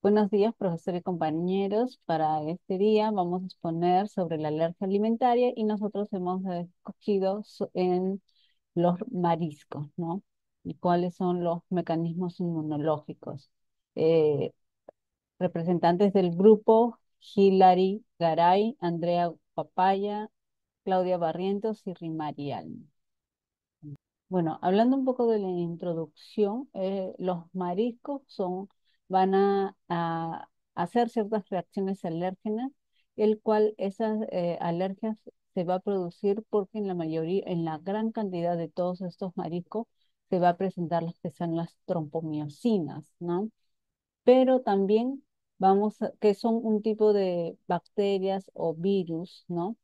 Buenos días, profesor y compañeros. Para este día vamos a exponer sobre la alergia alimentaria y nosotros hemos escogido en los mariscos, ¿no? Y cuáles son los mecanismos inmunológicos. Eh, Representantes del grupo: Hilary Garay, Andrea Papaya, Claudia Barrientos y Rimari. Bueno, hablando un poco de la introducción, los mariscos van a hacer ciertas reacciones alérgenas, el cual esas alergias se va a producir porque en la mayoría, en la gran cantidad de todos estos mariscos, se va a presentar las que son las trompomiosinas, ¿no? Pero también que son un tipo de bacterias o virus, ¿no?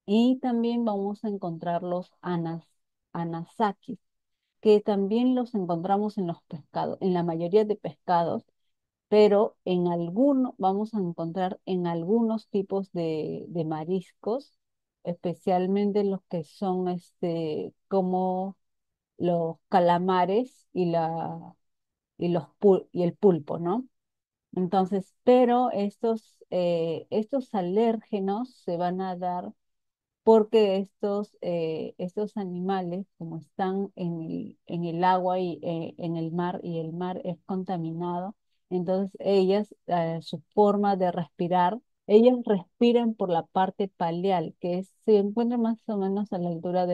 Y también vamos a encontrar los anasakis, que también los encontramos en los pescados, en la mayoría de pescados, pero en algunos vamos a encontrar en algunos tipos de mariscos, especialmente los que son como los calamares y el pulpo, ¿no? Entonces, pero estos alérgenos se van a dar porque estos animales, como están en el agua y en el mar, y el mar es contaminado, entonces su forma de respirar, ellas respiran por la parte paleal, se encuentra más o menos a la altura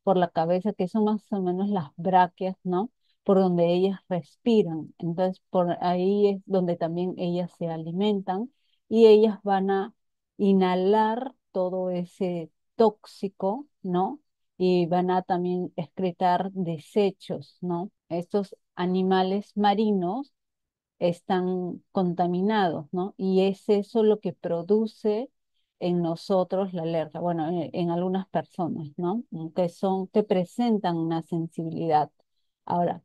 por la cabeza, que son más o menos las bráqueas, ¿no? Por donde ellas respiran. Entonces, por ahí es donde también ellas se alimentan y ellas van a inhalar todo ese tóxico, ¿no? Y van a también excretar desechos, ¿no? Estos animales marinos están contaminados, ¿no? Y es eso lo que produce en nosotros la alergia, bueno, en algunas personas, ¿no? Que presentan una sensibilidad. Ahora,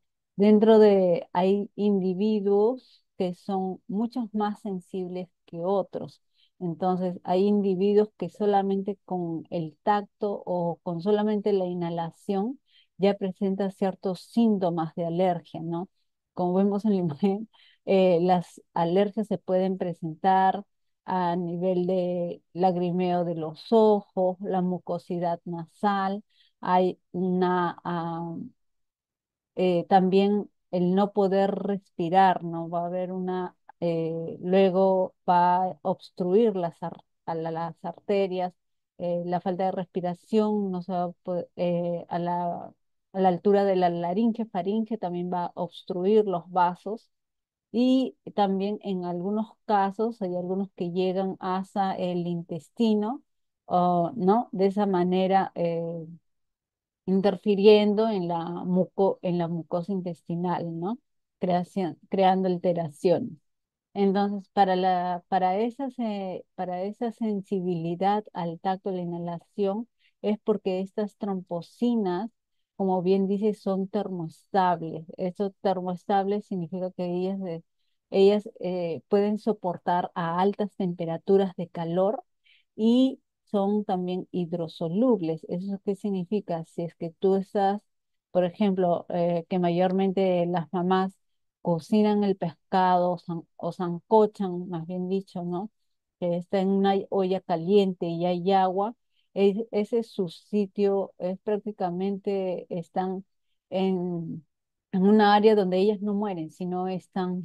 hay individuos que son muchos más sensibles que otros. Entonces, hay individuos que solamente con el tacto o con solamente la inhalación ya presentan ciertos síntomas de alergia, ¿no? Como vemos en la imagen, las alergias se pueden presentar a nivel de lagrimeo de los ojos, la mucosidad nasal, hay también el no poder respirar, ¿no? Va a haber luego va a obstruir las arterias, la falta de respiración, no se va a a la altura de la laringe, faringe, también va a obstruir los vasos y también en algunos casos hay algunos que llegan hasta el intestino, ¿no? De esa manera interfiriendo en en la mucosa intestinal, ¿no? Creando alteraciones. Entonces, para esa sensibilidad al tacto de la inhalación es porque estas tromposinas, como bien dice, son termoestables. Eso termoestables significa que ellas pueden soportar a altas temperaturas de calor y son también hidrosolubles. ¿Eso qué significa? Si es que tú estás, por ejemplo, que mayormente las mamás cocinan el pescado o sancochan, más bien dicho, ¿no? Que está en una olla caliente y hay agua, ese es su sitio, es prácticamente en una área donde ellas no mueren, sino están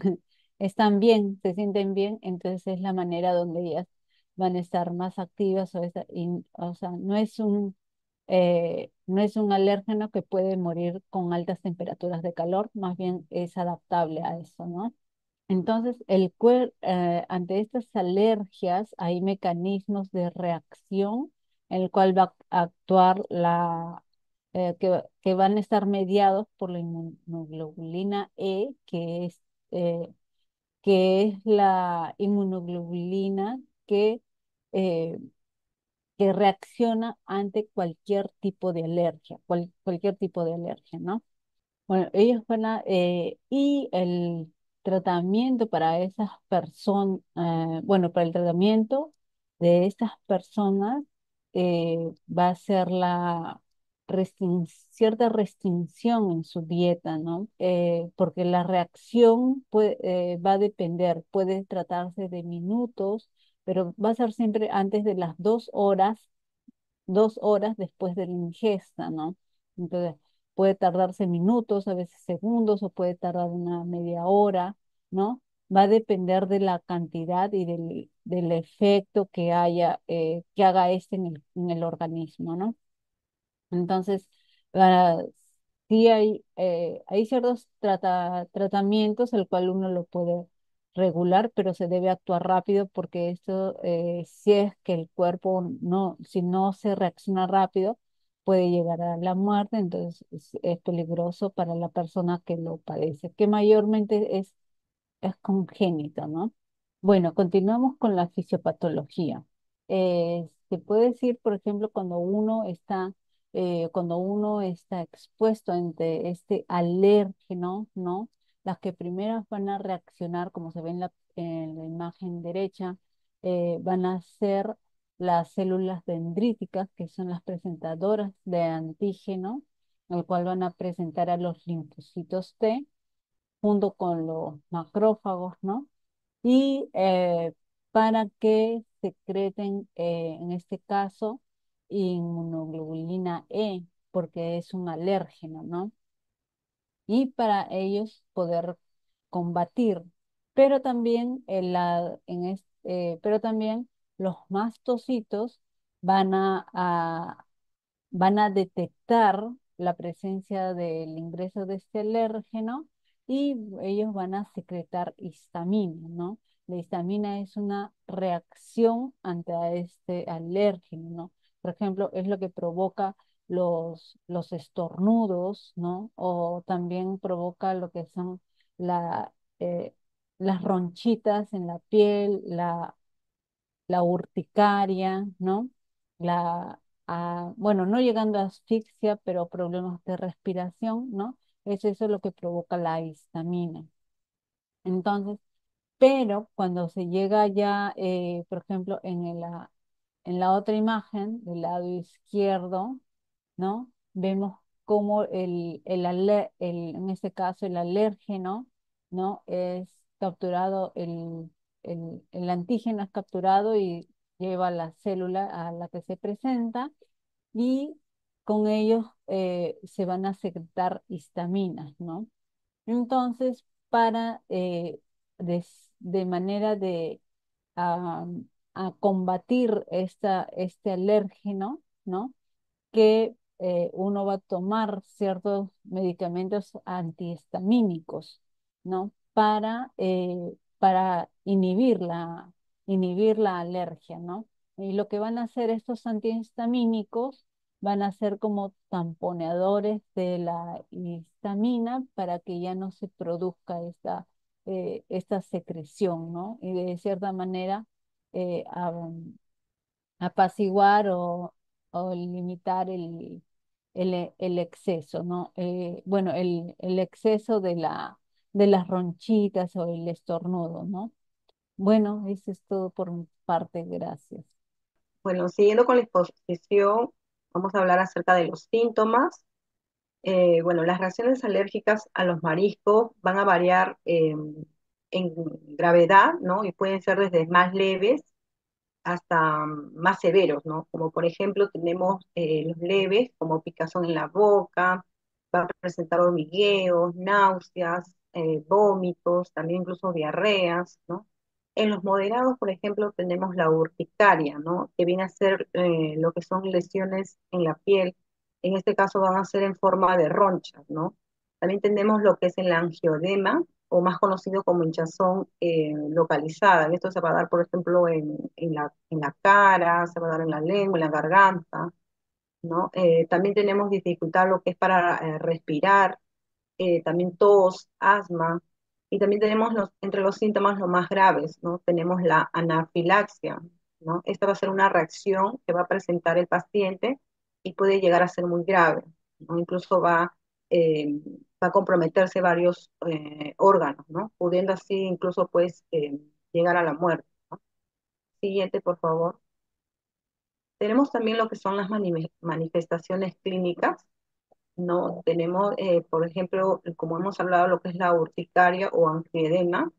bien, se sienten bien, entonces es la manera donde ellas van a estar más activas o sea, no es un alérgeno que puede morir con altas temperaturas de calor, más bien es adaptable a eso, ¿no? Entonces, ante estas alergias hay mecanismos de reacción en el cual va a actuar que van a estar mediados por la inmunoglobulina E, eh, que es la inmunoglobulina eh, que reacciona ante cualquier tipo de alergia, cualquier tipo de alergia, ¿no? Bueno, y el tratamiento para esas personas, bueno, para el tratamiento de estas personas va a ser cierta restricción en su dieta, ¿no? Porque la reacción va a depender, puede tratarse de minutos, pero va a ser siempre antes de las 2 horas, 2 horas después de la ingesta, ¿no? Entonces, puede tardarse minutos, a veces segundos, o puede tardar una media hora, ¿no? Va a depender de la cantidad y del efecto que haga este en el organismo, ¿no? Entonces, ah, sí hay ciertos tratamientos el cual uno lo puede regular, pero se debe actuar rápido porque esto, si es que el cuerpo no, si no se reacciona rápido, puede llegar a la muerte, entonces es peligroso para la persona que lo padece, que mayormente es congénito, ¿no? Bueno, continuamos con la fisiopatología. Se puede decir, por ejemplo, cuando uno está expuesto ante este alérgeno, ¿no? Las que primeras van a reaccionar, como se ve en la imagen derecha, van a ser las células dendríticas, que son las presentadoras de antígeno, el cual van a presentar a los linfocitos T junto con los macrófagos, ¿no? Y para que secreten, en este caso, inmunoglobulina E, porque es un alérgeno, ¿no? Y para ellos poder combatir. Pero también, pero también los mastocitos van van a detectar la presencia del ingreso de este alérgeno y ellos van a secretar histamina, ¿no? La histamina es una reacción ante a este alérgeno, ¿no? Por ejemplo, es lo que provoca los estornudos, ¿no? O también provoca lo que son la, eh, las ronchitas en la piel, la urticaria, ¿no? Bueno, no llegando a asfixia, pero problemas de respiración, ¿no? Es eso lo que provoca la histamina. Entonces, pero cuando se llega ya, por ejemplo, en la otra imagen, del lado izquierdo, ¿no? Vemos cómo en este caso el alérgeno, ¿no? Es capturado, el antígeno es capturado y lleva a la célula a la que se presenta y con ellos se van a secretar histaminas, ¿no? Entonces, para de manera a, a combatir este alérgeno, ¿no? Que uno va a tomar ciertos medicamentos antihistamínicos, ¿no? Para inhibir la alergia, ¿no? Y lo que van a hacer estos antihistamínicos van a ser como tamponeadores de la histamina para que ya no se produzca esta secreción, ¿no? Y de cierta manera eh, apaciguar o limitar el exceso, ¿no? Bueno, el exceso de las ronchitas o el estornudo, ¿no? Bueno, eso es todo por mi parte, gracias. Bueno, siguiendo con la exposición, vamos a hablar acerca de los síntomas. Bueno, las reacciones alérgicas a los mariscos van a variar en gravedad, ¿no? Y pueden ser desde más leves hasta más severos, ¿no? Como por ejemplo tenemos los leves, como picazón en la boca, va a presentar hormigueos, náuseas, vómitos, también incluso diarreas, ¿no? En los moderados, por ejemplo, tenemos la urticaria, ¿no? Que viene a ser lo que son lesiones en la piel. En este caso van a ser en forma de ronchas, ¿no? También tenemos lo que es el angioedema, o más conocido como hinchazón localizada. Esto se va a dar, por ejemplo, en la cara, se va a dar en la lengua, en la garganta, ¿no? También tenemos dificultad lo que es para respirar, también tos, asma, y también tenemos entre los síntomas los más graves, ¿no? Tenemos la anafilaxia, ¿no? Esta va a ser una reacción que va a presentar el paciente y puede llegar a ser muy grave, ¿no? Incluso eh, va a comprometerse varios órganos, ¿no? Pudiendo así incluso pues llegar a la muerte, ¿no? Siguiente, por favor. Tenemos también lo que son las manifestaciones clínicas, ¿no? Tenemos, por ejemplo, como hemos hablado, lo que es la urticaria o angioedema,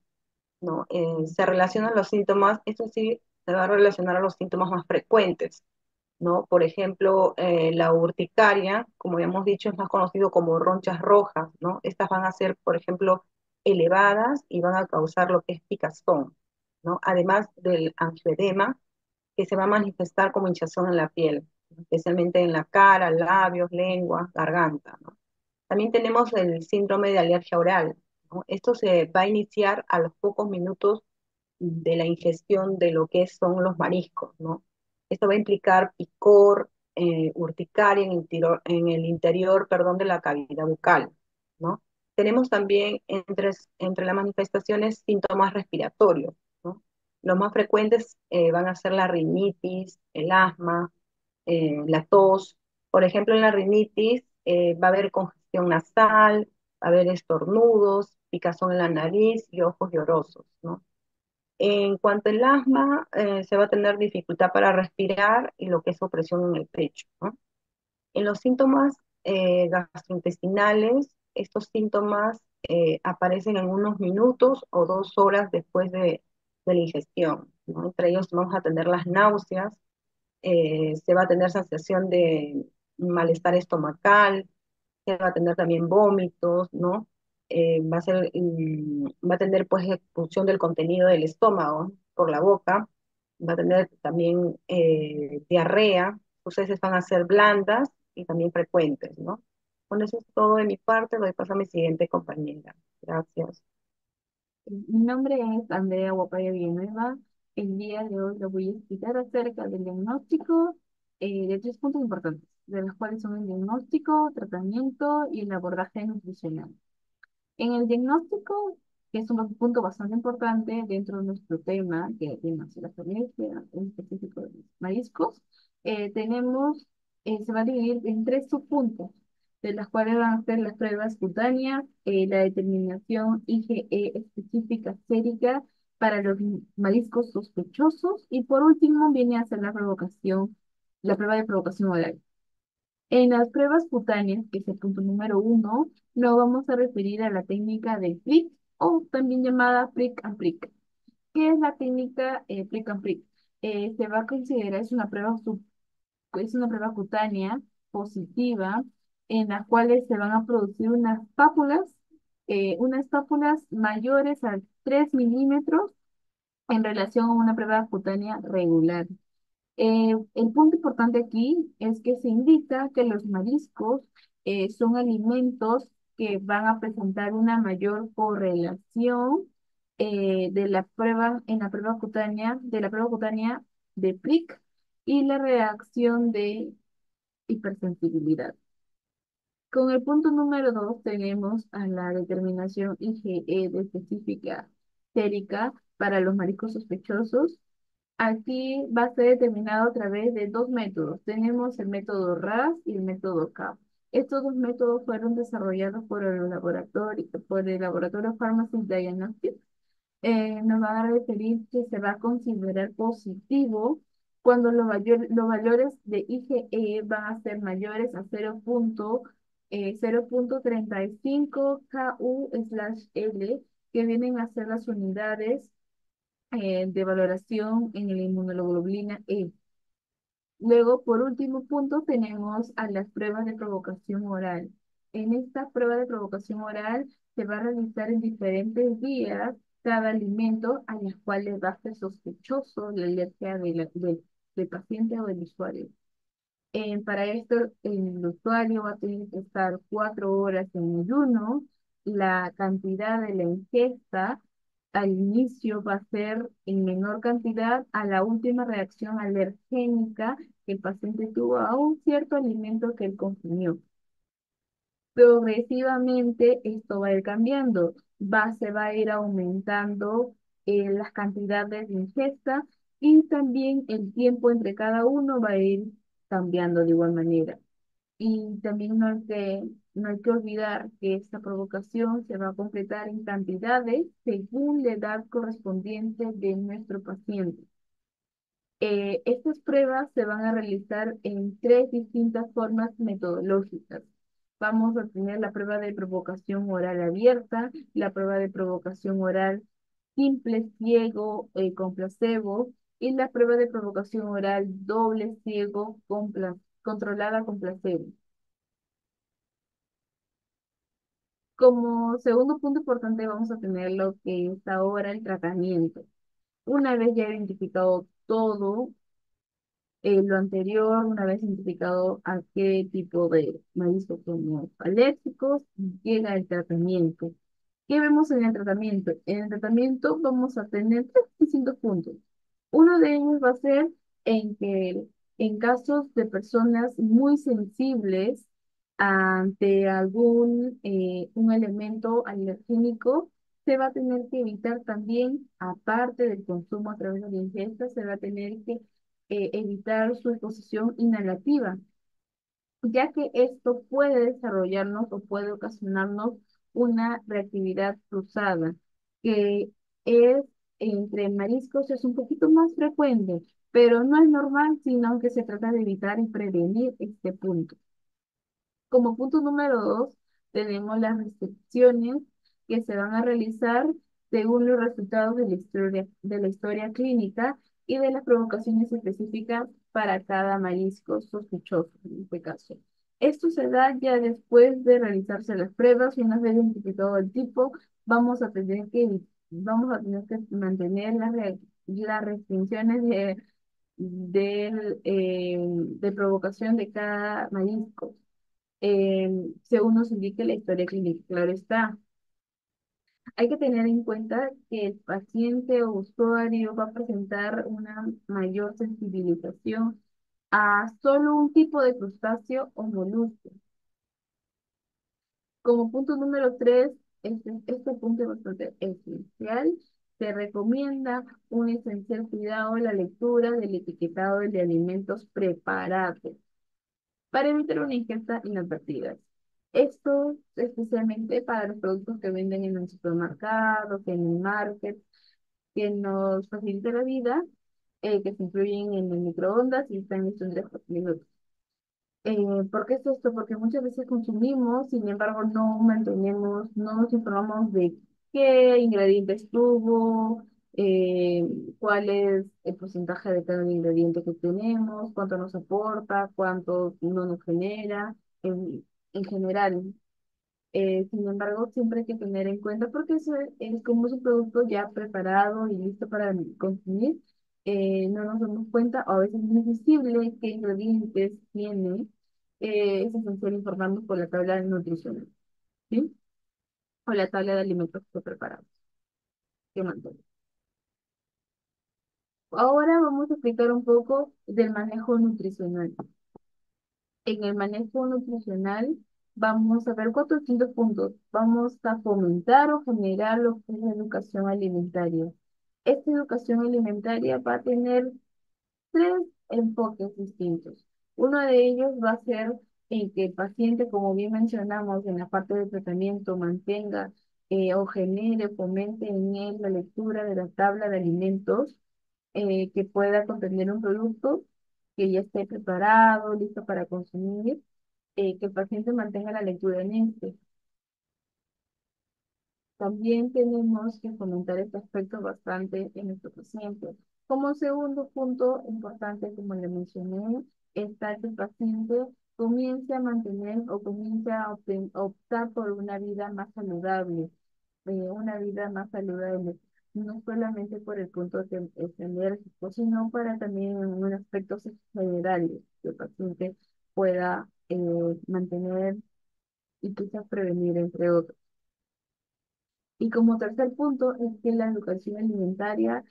¿no? Se relacionan los síntomas, eso sí, se va a relacionar a los síntomas más frecuentes, ¿no? Por ejemplo, la urticaria, como ya hemos dicho, es más conocido como ronchas rojas, ¿no? Estas van a ser, por ejemplo, elevadas y van a causar lo que es picazón, ¿no? Además del angioedema, que se va a manifestar como hinchazón en la piel, especialmente en la cara, labios, lengua, garganta, ¿no? También tenemos el síndrome de alergia oral, ¿no? Esto se va a iniciar a los pocos minutos de la ingestión de lo que son los mariscos, ¿no? Esto va a implicar picor, urticaria en el interior, perdón, de la cavidad bucal, ¿no? Tenemos también entre las manifestaciones síntomas respiratorios, ¿no? Los más frecuentes van a ser la rinitis, el asma, la tos. Por ejemplo, en la rinitis va a haber congestión nasal, va a haber estornudos, picazón en la nariz y ojos llorosos, ¿no? En cuanto al asma, se va a tener dificultad para respirar y lo que es opresión en el pecho, ¿no? En los síntomas gastrointestinales, estos síntomas aparecen en unos minutos o 2 horas después de la ingestión, ¿no? Entre ellos vamos a tener las náuseas, se va a tener sensación de malestar estomacal, se va a tener también vómitos, ¿no? Va a tener pues expulsión del contenido del estómago por la boca, va a tener también diarrea, sus heces van a ser blandas y también frecuentes, ¿no? Bueno, eso es todo de mi parte, doy paso a mi siguiente compañera. Gracias. Mi nombre es Andrea Guapaya Villanueva. El día de hoy le voy a explicar acerca del diagnóstico de 3 puntos importantes, de los cuales son el diagnóstico, tratamiento y el abordaje nutricional. En el diagnóstico, que es un punto bastante importante dentro de nuestro tema, que tiene la alergia, en específico de los mariscos, tenemos, se va a dividir en 3 subpuntos, de las cuales van a ser las pruebas cutáneas, la determinación IgE específica sérica para los mariscos sospechosos, y por último viene a ser la prueba de provocación oral. En las pruebas cutáneas, que es el punto número 1, nos vamos a referir a la técnica de prick o también llamada prick and prick. ¿Qué es la técnica prick and prick? Se va a considerar, es una prueba cutánea positiva en las cuales se van a producir unas pápulas mayores a 3 milímetros en relación a una prueba cutánea regular. El punto importante aquí es que se indica que los mariscos son alimentos que van a presentar una mayor correlación en la prueba cutánea, de PRIC y la reacción de hipersensibilidad. Con el punto número 2 tenemos a la determinación IgE de específica sérica para los mariscos sospechosos. Aquí va a ser determinado a través de 2 métodos. Tenemos el método RAS y el método CAP. Estos 2 métodos fueron desarrollados por el laboratorio Pharmacy Diagnostics. Nos van a referir que se va a considerar positivo cuando los valores de IgE van a ser mayores a 0.35 Ku/L, que vienen a ser las unidades de valoración en la inmunoglobulina E. Luego, por último punto, tenemos a las pruebas de provocación oral. En esta prueba de provocación oral se va a realizar en diferentes días cada alimento a los cuales va a ser sospechoso la alergia del paciente o del usuario. Para esto, el usuario va a tener que estar 4 horas en ayuno. La cantidad de la ingesta al inicio va a ser en menor cantidad a la última reacción alergénica que el paciente tuvo a un cierto alimento que él consumió. Progresivamente esto va a ir cambiando, se va a ir aumentando las cantidades de ingesta y también el tiempo entre cada uno va a ir cambiando de igual manera. Y también no hay que olvidar que esta provocación se va a completar en cantidades según la edad correspondiente de nuestro paciente. Estas pruebas se van a realizar en tres distintas formas metodológicas. Vamos a tener la prueba de provocación oral abierta, la prueba de provocación oral simple, ciego, con placebo, y la prueba de provocación oral doble, ciego, controlada con placebo. Como segundo punto importante vamos a tener lo que es ahora el tratamiento. Una vez ya identificado todo lo anterior, una vez identificado a qué tipo de mariscos somos alérgicos, llega el tratamiento. ¿Qué vemos en el tratamiento? En el tratamiento vamos a tener tres distintos puntos. Uno de ellos va a ser en que en casos de personas muy sensibles ante algún un elemento alergénico, se va a tener que evitar también, aparte del consumo a través de la ingesta, se va a tener que evitar su exposición inhalativa, ya que esto puede desarrollarnos o puede ocasionarnos una reactividad cruzada, que es entre mariscos es un poquito más frecuente, pero no es normal, sino que se trata de evitar y prevenir este punto. Como punto número dos, tenemos las restricciones que se van a realizar según los resultados de la historia clínica y de las provocaciones específicas para cada marisco sospechoso, en este caso. Esto se da ya después de realizarse las pruebas. Una vez identificado el tipo, vamos a tener que mantener las restricciones de provocación de cada marisco según nos indique la historia clínica. Claro está, hay que tener en cuenta que el paciente o usuario va a presentar una mayor sensibilización a solo un tipo de crustáceo o molusco. Como punto número tres, este punto es bastante esencial. Se recomienda un esencial cuidado en la lectura del etiquetado de alimentos preparados para evitar una ingesta inadvertida. Esto especialmente para los productos que venden en el supermercado, que en el market, que nos facilita la vida, que se incluyen en el microondas y están listos en 3 minutos. ¿Por qué es esto? Porque muchas veces consumimos, sin embargo, no mantenemos, no nos informamos de qué ingredientes tuvo, eh, cuál es el porcentaje de cada ingrediente que tenemos, cuánto nos aporta, cuánto no nos genera, en general. Sin embargo, siempre hay que tener en cuenta, porque eso es como es un producto ya preparado y listo para consumir, no nos damos cuenta, o a veces no es visible qué ingredientes tiene, es esencial informarnos por la tabla nutricional, ¿sí? O la tabla de alimentos preparados que mantenemos. Ahora vamos a explicar un poco del manejo nutricional. En el manejo nutricional vamos a ver cuatro distintos puntos. Vamos a fomentar o generar lo que es la educación alimentaria. Esta educación alimentaria va a tener tres enfoques distintos. Uno de ellos va a ser en que el paciente, como bien mencionamos, en la parte del tratamiento mantenga o genere, fomente en él la lectura de la tabla de alimentos que pueda contener un producto que ya esté preparado, listo para consumir, que el paciente mantenga la lectura en este. También tenemos que fomentar este aspecto bastante en nuestros pacientes. Como segundo punto importante, como le mencioné, está que el paciente comience a mantener o comience a optar por una vida más saludable, no solamente por el punto que es enérgico, sino para también en aspectos generales que el paciente pueda mantener y quizás prevenir, entre otros. Y como tercer punto es que la educación alimentaria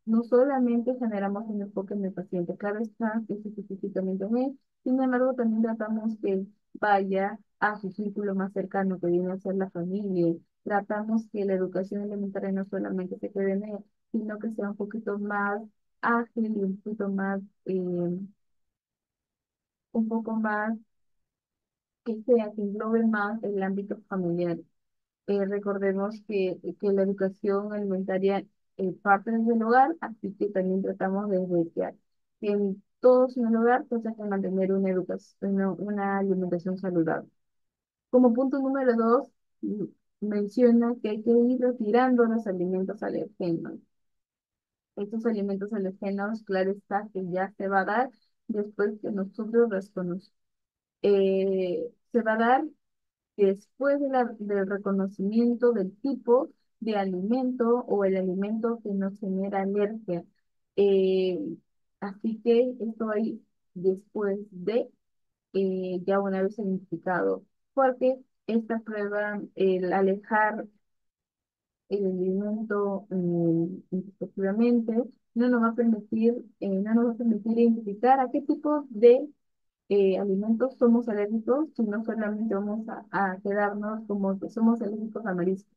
no solamente generamos un enfoque en el paciente, claro está que es específicamente en él, sin embargo también tratamos que vaya a su círculo más cercano, que viene a ser la familia. Tratamos que la educación alimentaria no solamente se quede en él, sino que sea un poquito más ágil y un poquito más, un poco más, que englobe más el ámbito familiar. Recordemos que la educación alimentaria partes del hogar, así que también tratamos de que en todos en el hogar pues hay que mantener una educación, una alimentación saludable. Como punto número dos, menciona que hay que ir retirando los alimentos alergénicos. Estos alimentos alergenos, claro está que ya se va a dar después que nosotros los conozcamos. Se va a dar después de del reconocimiento del tipo de alimento o el alimento que nos genera alergia. Eh, Así que esto ahí después de ya una vez identificado, porque esta prueba, el alejar el alimento efectivamente, no nos va a permitir identificar a qué tipo de alimentos somos alérgicos, sino solamente vamos a quedarnos como que somos alérgicos a marisco,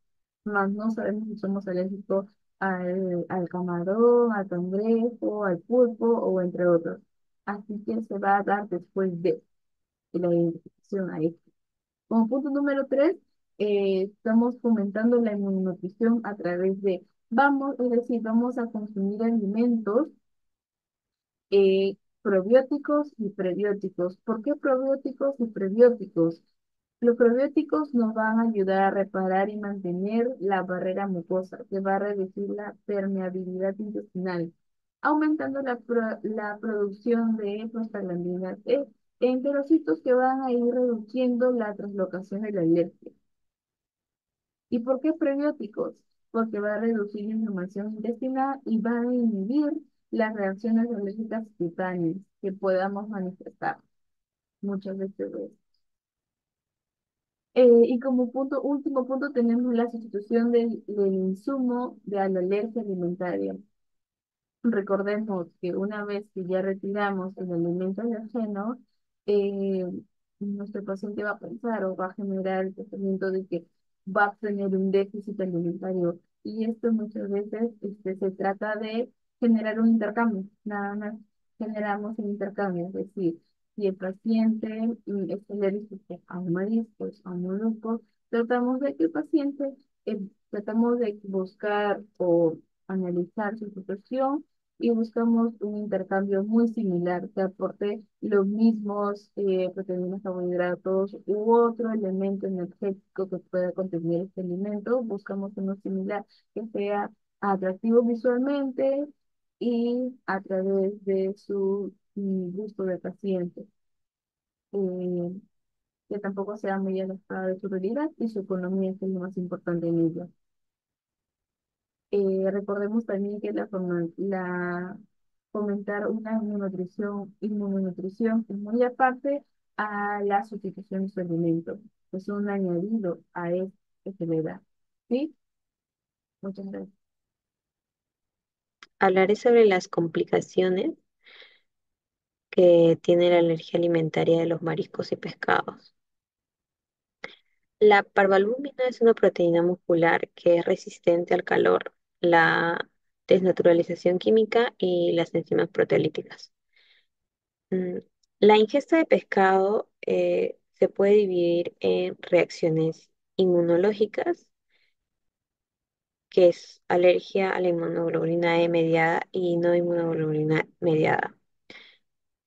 más no sabemos si somos alérgicos al camarón, al cangrejo, al pulpo o entre otros. Así que se va a dar después de la identificación ahí. Como punto número tres, estamos fomentando la inmunonutrición a través de, es decir, vamos a consumir alimentos probióticos y prebióticos. ¿Por qué probióticos y prebióticos? Los probióticos nos van a ayudar a reparar y mantener la barrera mucosa, que va a reducir la permeabilidad intestinal, aumentando la producción de prostaglandinas E, enterocitos que van a ir reduciendo la translocación de la alergia. ¿Y por qué prebióticos? Porque va a reducir la inflamación intestinal y va a inhibir las reacciones alérgicas cutáneas que podamos manifestar muchas veces. Y como último punto tenemos la sustitución del insumo de la alergia alimentaria. Recordemos que una vez que ya retiramos el alimento alergeno, eh, nuestro paciente va a pensar o va a generar el pensamiento de que va a tener un déficit alimentario. Y esto muchas veces se trata de generar un intercambio, nada más generamos un intercambio, es decir, si el paciente es alérgico a mariscos, a moluscos, tratamos de que el paciente, tratamos de buscar o analizar su situación y buscamos un intercambio muy similar que aporte los mismos proteínas, carbohidratos u otro elemento energético que pueda contener este alimento. Buscamos uno similar que sea atractivo visualmente y a través de su gusto de paciente, eh, que tampoco sea muy alejada de su realidad y su economía, que es lo más importante en ello. Recordemos también que fomentar una inmunonutrición es muy aparte a la sustitución de su alimento. Es un añadido a esto que se le da. ¿Sí? Muchas gracias. Hablaré sobre las complicaciones que tiene la alergia alimentaria de los mariscos y pescados. La parvalbúmina es una proteína muscular que es resistente al calor, la desnaturalización química y las enzimas proteolíticas. Mm, La ingesta de pescado se puede dividir en reacciones inmunológicas, que es alergia a la inmunoglobulina E mediada y no inmunoglobulina mediada.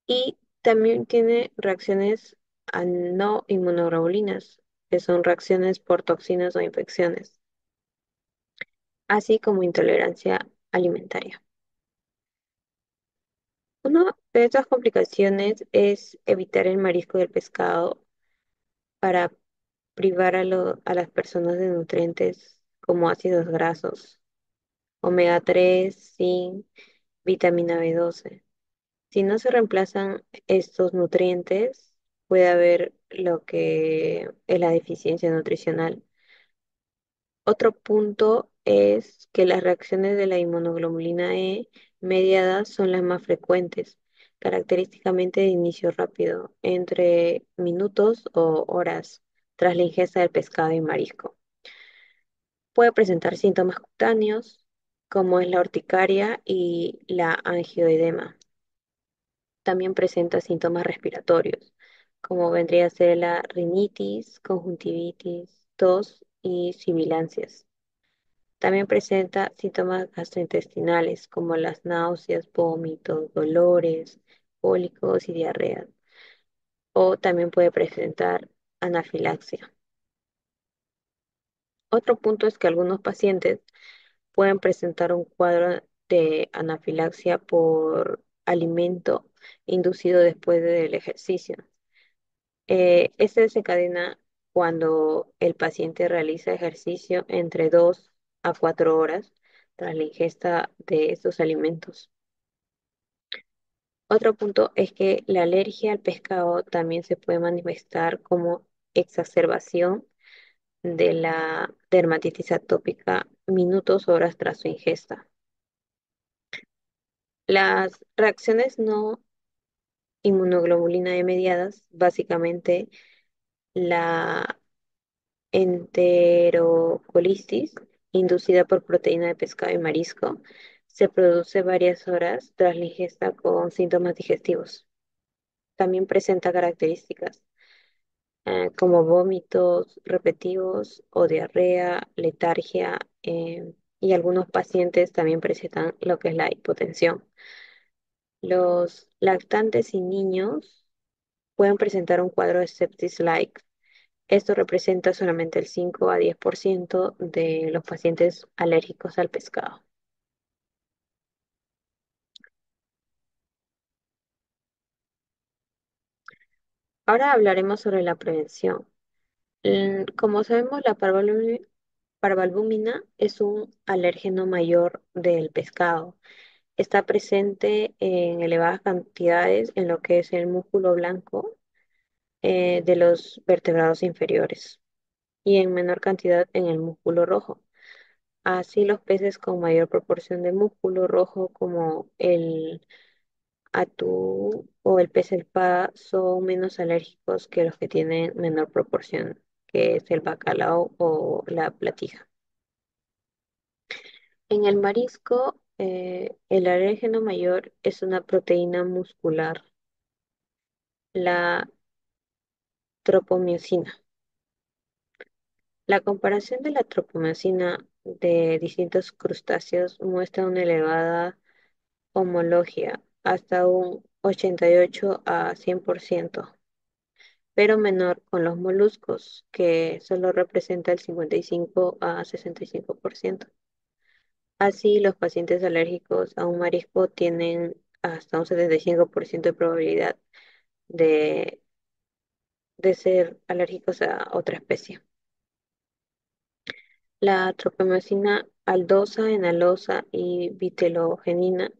Y también tiene reacciones a no inmunoglobulinas, que son reacciones por toxinas o infecciones, así como intolerancia alimentaria. Una de estas complicaciones es evitar el marisco del pescado para privar a las personas de nutrientes como ácidos grasos, omega 3, zinc, vitamina B12. Si no se reemplazan estos nutrientes, puede haber lo que es la deficiencia nutricional. Otro punto es que las reacciones de la inmunoglobulina E mediadas son las más frecuentes, característicamente de inicio rápido, entre minutos o horas tras la ingesta del pescado y marisco. Puede presentar síntomas cutáneos, como es la urticaria y la angioedema. También presenta síntomas respiratorios, como vendría a ser la rinitis, conjuntivitis, tos y sibilancias. También presenta síntomas gastrointestinales como las náuseas, vómitos, dolores, cólicos y diarrea. O también puede presentar anafilaxia. Otro punto es que algunos pacientes pueden presentar un cuadro de anafilaxia por alimento inducido después del ejercicio. Este desencadena cuando el paciente realiza ejercicio entre 2 a 4 horas tras la ingesta de estos alimentos. Otro punto es que la alergia al pescado también se puede manifestar como exacerbación de la dermatitis atópica minutos o horas tras su ingesta. Las reacciones no inmunoglobulina E mediadas, básicamente la enterocolitis, inducida por proteína de pescado y marisco, se produce varias horas tras la ingesta con síntomas digestivos. También presenta características como vómitos repetitivos o diarrea, letargia, y algunos pacientes también presentan lo que es la hipotensión. Los lactantes y niños pueden presentar un cuadro de sepsis-like. Esto representa solamente el 5 a 10% de los pacientes alérgicos al pescado. Ahora hablaremos sobre la prevención. Como sabemos, la parvalbúmina es un alérgeno mayor del pescado. Está presente en elevadas cantidades en lo que es el músculo blanco de los vertebrados inferiores y en menor cantidad en el músculo rojo. Así los peces con mayor proporción de músculo rojo como el atún o el pez espada son menos alérgicos que los que tienen menor proporción, que es el bacalao o la platija. En el marisco, el alérgeno mayor es una proteína muscular, la tropomiosina. La comparación de la tropomiosina de distintos crustáceos muestra una elevada homologia hasta un 88 a 100%, pero menor con los moluscos, que solo representa el 55 a 65%. Así, los pacientes alérgicos a un marisco tienen hasta un 75% de probabilidad de, de ser alérgicos a otra especie. La tropomicina aldosa, enalosa y vitelogenina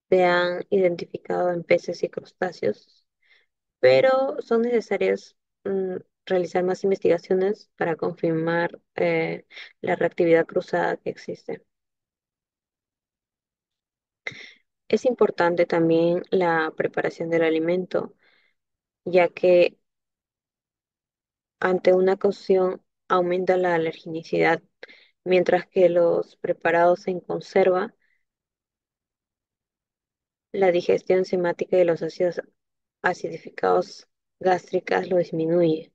se han identificado en peces y crustáceos, pero son necesarias realizar más investigaciones para confirmar la reactividad cruzada que existe. Es importante también la preparación del alimento, ya que ante una cocción aumenta la alergenicidad, mientras que los preparados en conserva, la digestión enzimática de los ácidos acidificados gástricas lo disminuye.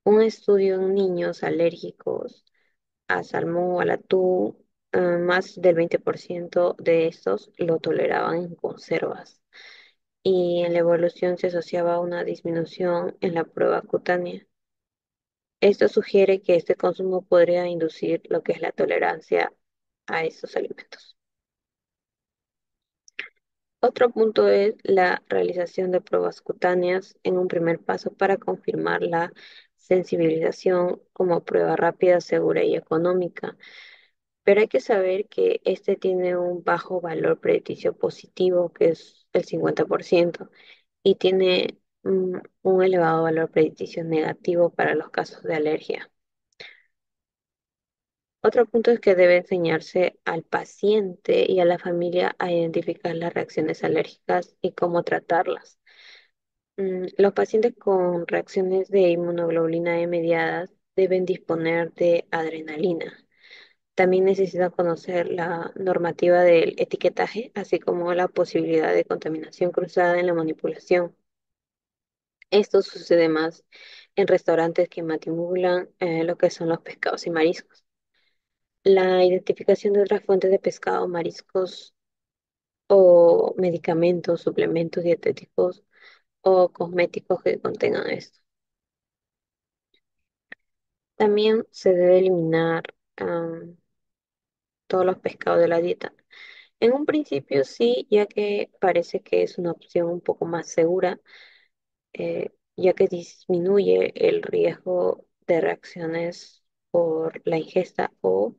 Un estudio en niños alérgicos a salmón o al atún, más del 20% de estos lo toleraban en conservas. Y en la evolución se asociaba a una disminución en la prueba cutánea. Esto sugiere que este consumo podría inducir lo que es la tolerancia a estos alimentos. Otro punto es la realización de pruebas cutáneas en un primer paso para confirmar la sensibilización como prueba rápida, segura y económica. Pero hay que saber que este tiene un bajo valor predicticio positivo, que es el 50%, y tiene un elevado valor predicticio negativo para los casos de alergia. Otro punto es que debe enseñarse al paciente y a la familia a identificar las reacciones alérgicas y cómo tratarlas. Los pacientes con reacciones de inmunoglobulina E mediadas deben disponer de adrenalina. También necesitan conocer la normativa del etiquetaje, así como la posibilidad de contaminación cruzada en la manipulación. Esto sucede más en restaurantes que manipulan lo que son los pescados y mariscos. La identificación de otras fuentes de pescado, mariscos o medicamentos, suplementos dietéticos o cosméticos que contengan esto. También se debe eliminar todos los pescados de la dieta. En un principio sí, ya que parece que es una opción un poco más segura, ya que disminuye el riesgo de reacciones por la ingesta o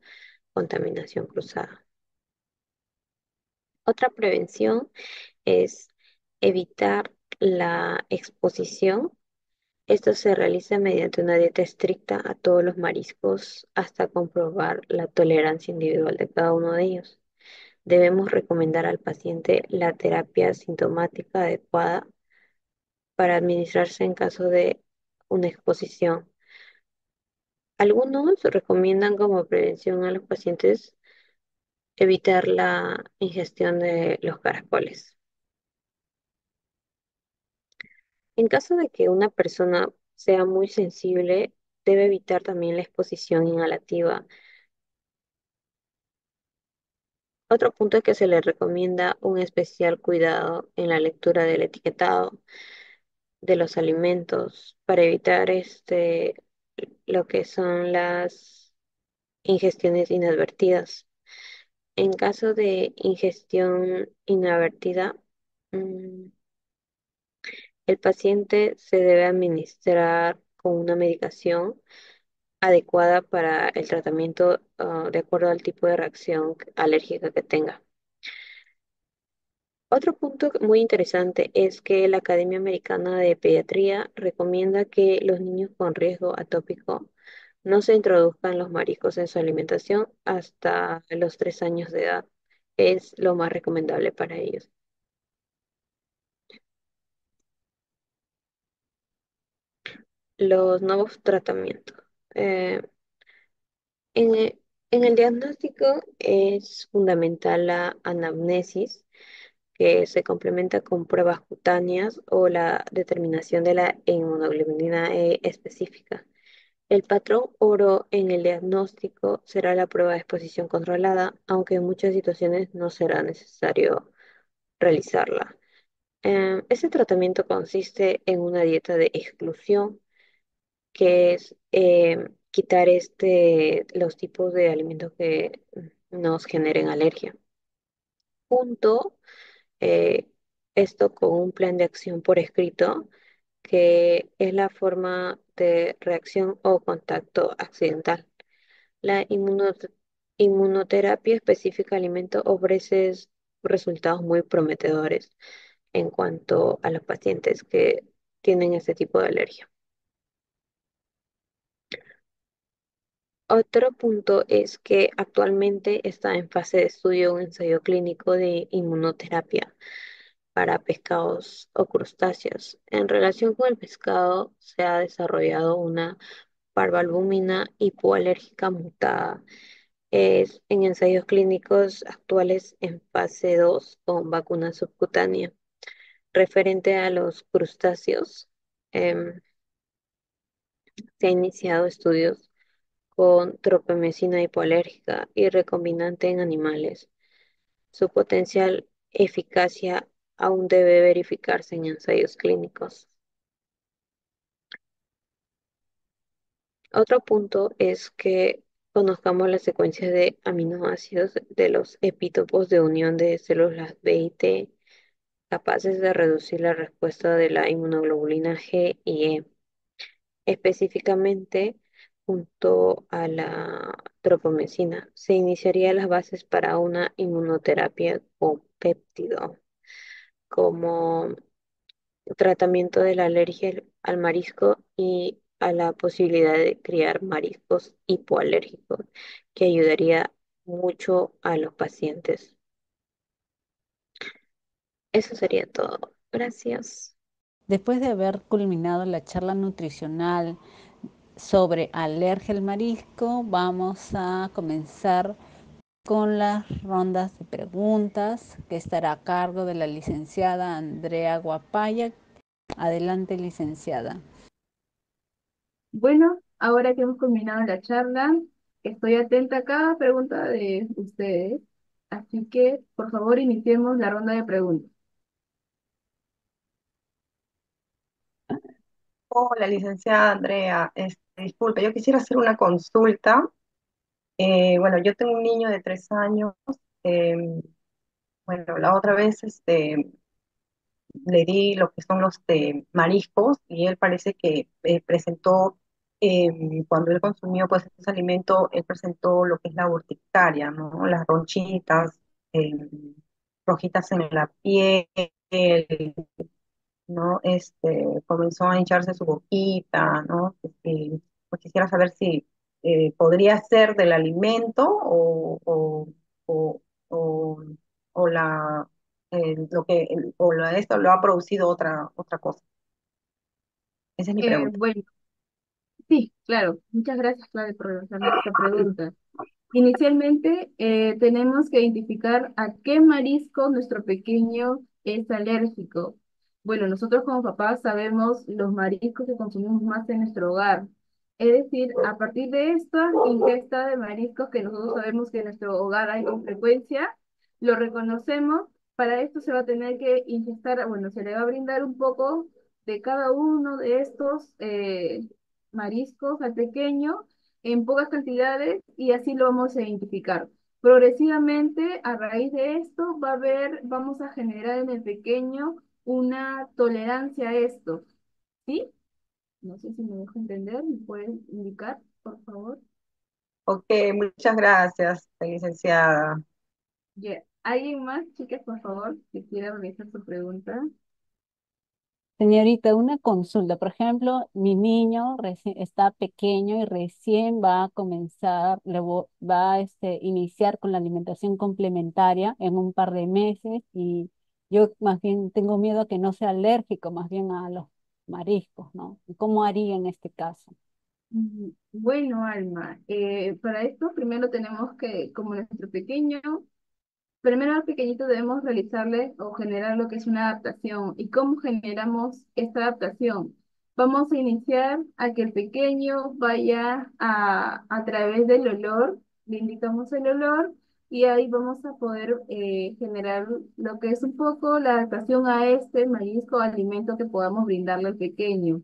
contaminación cruzada. Otra prevención es evitar la exposición. Esto se realiza mediante una dieta estricta a todos los mariscos hasta comprobar la tolerancia individual de cada uno de ellos. Debemos recomendar al paciente la terapia sintomática adecuada para administrarse en caso de una exposición. Algunos recomiendan como prevención a los pacientes evitar la ingestión de los caracoles. En caso de que una persona sea muy sensible, debe evitar también la exposición inhalativa. Otro punto es que se le recomienda un especial cuidado en la lectura del etiquetado de los alimentos para evitar lo que son las ingestiones inadvertidas. En caso de ingestión inadvertida, mm, el paciente se debe administrar con una medicación adecuada para el tratamiento, de acuerdo al tipo de reacción alérgica que tenga. Otro punto muy interesante es que la Academia Americana de Pediatría recomienda que los niños con riesgo atópico no se introduzcan los mariscos en su alimentación hasta los 3 años de edad. Es lo más recomendable para ellos. Los nuevos tratamientos. Eh, en el diagnóstico es fundamental la anamnesis, que se complementa con pruebas cutáneas o la determinación de la inmunoglobulina E específica. El patrón oro en el diagnóstico será la prueba de exposición controlada, aunque en muchas situaciones no será necesario realizarla. Este tratamiento consiste en una dieta de exclusión, que es quitar los tipos de alimentos que nos generen alergia. Junto eh, esto con un plan de acción por escrito, que es la forma de reacción o contacto accidental. La inmunoterapia específica de alimento ofrece resultados muy prometedores en cuanto a los pacientes que tienen este tipo de alergia. Otro punto es que actualmente está en fase de estudio un ensayo clínico de inmunoterapia para pescados o crustáceos. En relación con el pescado, se ha desarrollado una parvalbúmina hipoalérgica mutada. Es en ensayos clínicos actuales en fase 2 con vacuna subcutánea. Referente a los crustáceos, em, se han iniciado estudios con tropemecina hipoalérgica y recombinante en animales. Su potencial eficacia aún debe verificarse en ensayos clínicos. Otro punto es que conozcamos las secuencias de aminoácidos de los epítopos de unión de células B y T capaces de reducir la respuesta de la inmunoglobulina G y E. Específicamente, junto a la tropomicina, se iniciarían las bases para una inmunoterapia con péptido como tratamiento de la alergia al marisco y a la posibilidad de criar mariscos hipoalérgicos, que ayudaría mucho a los pacientes. Eso sería todo. Gracias. Después de haber culminado la charla nutricional sobre alergia al marisco, vamos a comenzar con las rondas de preguntas que estará a cargo de la licenciada Andrea Guapaya. Adelante, licenciada. Bueno, ahora que hemos culminado la charla, estoy atenta a cada pregunta de ustedes, así que por favor iniciemos la ronda de preguntas. Hola, licenciada Andrea. Disculpe, yo quisiera hacer una consulta. Bueno, yo tengo un niño de 3 años. eh, bueno, la otra vez le di lo que son los mariscos y él parece que presentó, cuando él consumió pues ese alimento, él presentó lo que es la urticaria, ¿no? Las ronchitas, eh, rojitas en la piel, ¿no? Comenzó a hincharse su boquita, ¿no? Pues quisiera saber si podría ser del alimento o, o, o la, lo que, esto lo ha producido otra cosa. Esa es mi pregunta. Bueno, sí, claro. Muchas gracias, Claudia, por realizarnos esta pregunta. Inicialmente, tenemos que identificar a qué marisco nuestro pequeño es alérgico. Bueno, nosotros como papás sabemos los mariscos que consumimos más en nuestro hogar. Es decir, a partir de esta ingesta de mariscos que nosotros sabemos que en nuestro hogar hay con frecuencia, lo reconocemos. Para esto se va a tener que ingestar, bueno, se le va a brindar un poco de cada uno de estos mariscos al pequeño en pocas cantidades y así lo vamos a identificar. Progresivamente, a raíz de esto, vamos a generar en el pequeño una tolerancia a esto, ¿sí? No sé si me dejo entender, ¿me pueden indicar, por favor? Ok, muchas gracias, licenciada. Ya. ¿Alguien más, chicas, por favor, que quiera realizar su pregunta? Señorita, una consulta. Por ejemplo, mi niño está pequeño y recién va a comenzar, va a iniciar con la alimentación complementaria en un par de meses y yo más bien tengo miedo a que no sea alérgico, más bien a los mariscos, ¿no? ¿Cómo haría en este caso? Bueno, Alma, para esto primero tenemos que, como nuestro pequeño, primero al pequeñito debemos realizarle o generar lo que es una adaptación. ¿Y cómo generamos esta adaptación? Vamos a iniciar a que el pequeño vaya a través del olor, le indicamos el olor y ahí vamos a poder generar lo que es un poco la adaptación a este marisco o alimento que podamos brindarle al pequeño.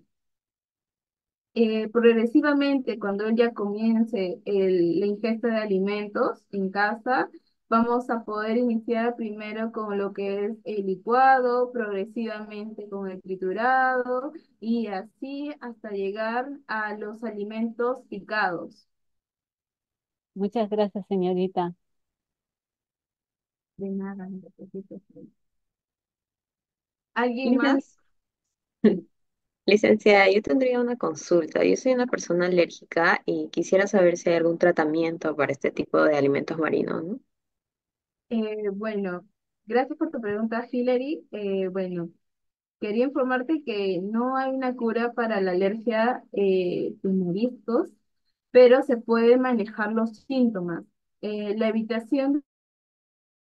Progresivamente, cuando él ya comience la ingesta de alimentos en casa, vamos a poder iniciar primero con lo que es el licuado, progresivamente con el triturado y así hasta llegar a los alimentos picados. Muchas gracias, señorita. De nada, no te preocupes. ¿Alguien más? Licen- Licenciada, yo tendría una consulta. Yo soy una persona alérgica y quisiera saber si hay algún tratamiento para este tipo de alimentos marinos, ¿no? Bueno, gracias por tu pregunta, Hillary. Bueno. Quería informarte que no hay una cura para la alergia de moriscos, pero se pueden manejar los síntomas. La evitación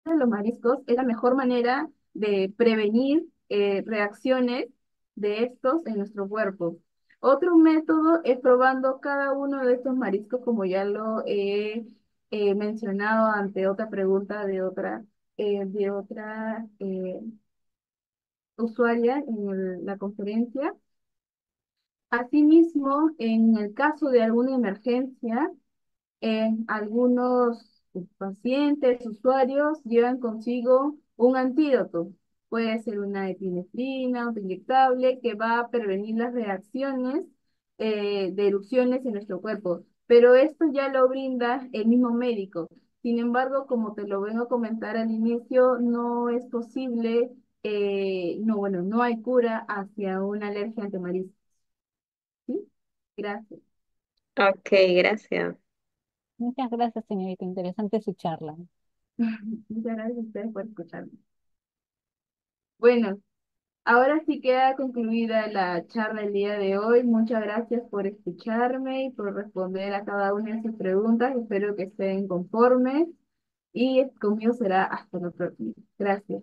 de los mariscos es la mejor manera de prevenir reacciones de estos en nuestro cuerpo. Otro método es probando cada uno de estos mariscos, como ya lo he mencionado ante otra pregunta de otra usuaria en la conferencia. Asimismo, en el caso de alguna emergencia, algunos pacientes, usuarios, llevan consigo un antídoto. Puede ser una epinefrina, autoinyectable, que va a prevenir las reacciones de erupciones en nuestro cuerpo. Pero esto ya lo brinda el mismo médico. Sin embargo, como te lo vengo a comentar al inicio, no es posible, no, bueno, no hay cura hacia una alergia ante mariscos. ¿Sí? Gracias. Ok, gracias. Muchas gracias, señorita. Interesante su charla. Muchas gracias a ustedes por escucharme. Bueno, ahora sí queda concluida la charla el día de hoy. Muchas gracias por escucharme y por responder a cada una de sus preguntas. Espero que estén conformes y conmigo será hasta la próxima. Gracias.